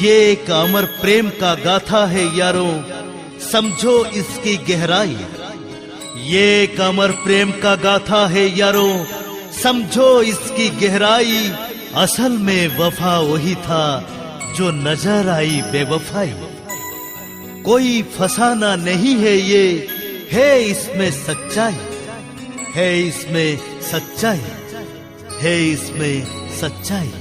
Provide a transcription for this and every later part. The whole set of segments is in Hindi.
ये एक अमर प्रेम का गाथा है यारों, समझो इसकी गहराई। ये एक अमर प्रेम का गाथा है यारों, समझो इसकी गहराई। असल में वफा वही था जो नजर आई बेवफाई। कोई फसाना नहीं है ये, है इसमें सच्चाई, है इसमें सच्चाई, है इसमें सच्चाई।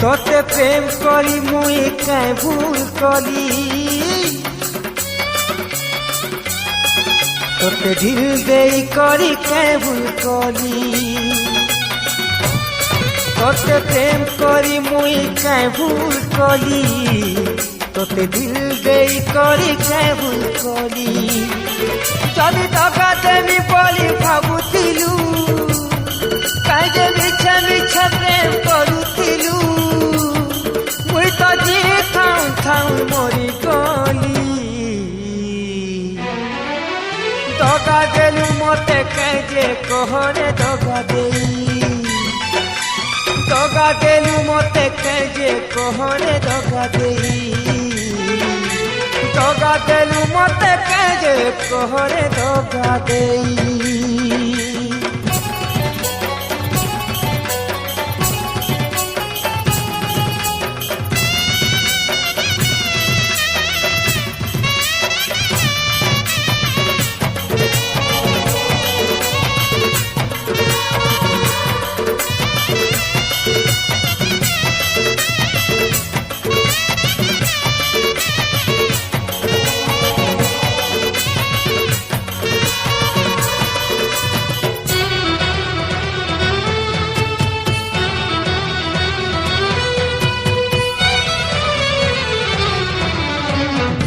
तोते प्रेम करी मुई कहीं भूल कली, तोते ढिल गई करी कहीं भूल कली। तोते प्रेम करी मुई कहीं भूल कली, तोते ढिल गई करी कहीं भूल कली। जदि धोखा देवी बोली भाबुथिलु, कहीं जे मिछा मिछा प्रेम करुथिलु। मरी गली दगा देलु मते कहे कहरे दगा देई, दगा देलु मते कहे कहरे दगा देई, दगा देलु मते कहे कहरे दगा देई।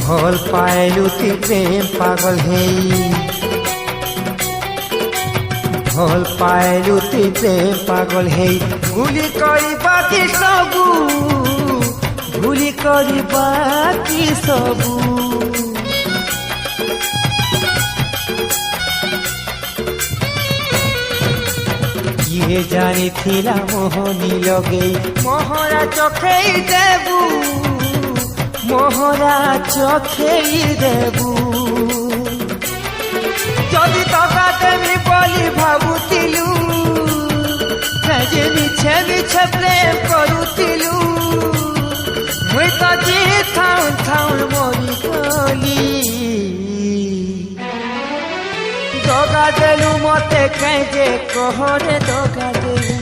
भल पायलु ती प्रेम पागल है, भल पायलु ती प्रेम पागल है। भूली करी बाकी सबू, भूली करी बाकी सबू। ये जानी थिला मोहनी लगे मोहरा चोखे देबू, मोहरा चखेई देबू। जदि धोखा देवी बोली भाबुथिलु, जे मिछे मिछे प्रेम करुथिलु। मुई तो जी थाउ थाउ मरी गली, दगा देलु मते कहे कहरे दगा देई,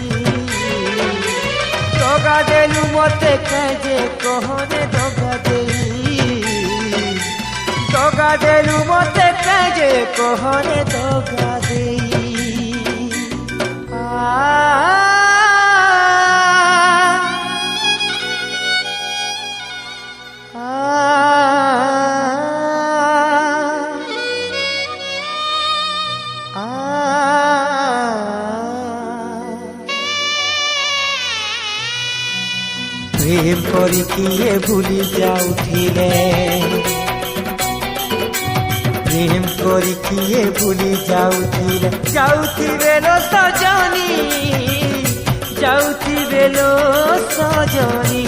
दगा देलु मते कहे कहरे दगा देई, दगा देलु मते कहे कहरे दगा देई। प्रेम करी किए भूली जाउथिले, प्रेम करी किए भूली जाउथिले। जाउथिबे लो सजनी, जाउथिबे लो सजनी।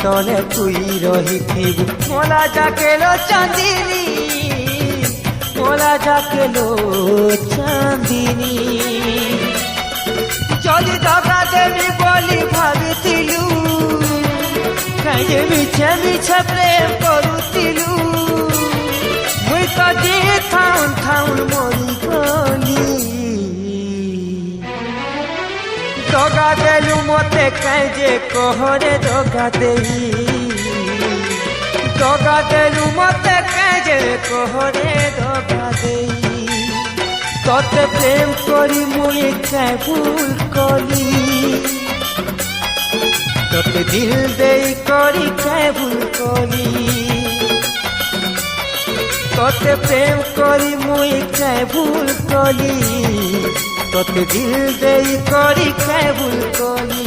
তলে তুই রহিথিবু মোলা যাকেলো চাঁদিনী মোলা যাকেলো চাঁদিনী যদি ধোকা দেবি বলি ভাবিଥିଲୁ কাজে মিছে মিছে প্রেম করুଥିଲୁ মুই তো জি থাউন থাউন মরি গলি ধোকা দেলু মতে কাজে কহরে ধোকা দেই ধোকা দেলু মতে কাজে কহরে ধোকা দেই তোতে প্রেম করি মুই কাই ভুল কলি তোতে দিল দেই করি কাই ভুল কলি তোতে প্রেম করি মুই কাই ভুল কলি তোতে দিল দেই করি কাই ভুল কলি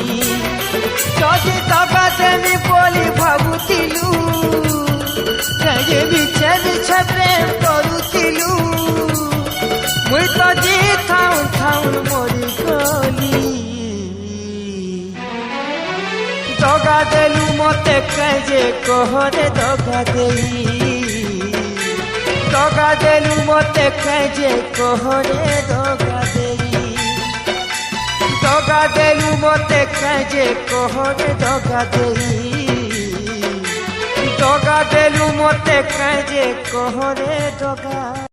যদি ধোকা দেবি বলি ভাবুଥିଲୁ কাজে মিছে মিছে প্রেম করুଥିଲୁ মুই তো জি থাউন থাউন মরি গলি ধোকা দেলু মতে কাজে কহরে ধোকা দেই ধোকা দেলু মতে কাজে কহরে ধোকা দেই ধোকা দেলু মতে কাজে কহরে ধোকা দেই ধোকা দেলু মতে কাজে কহরে ধোকা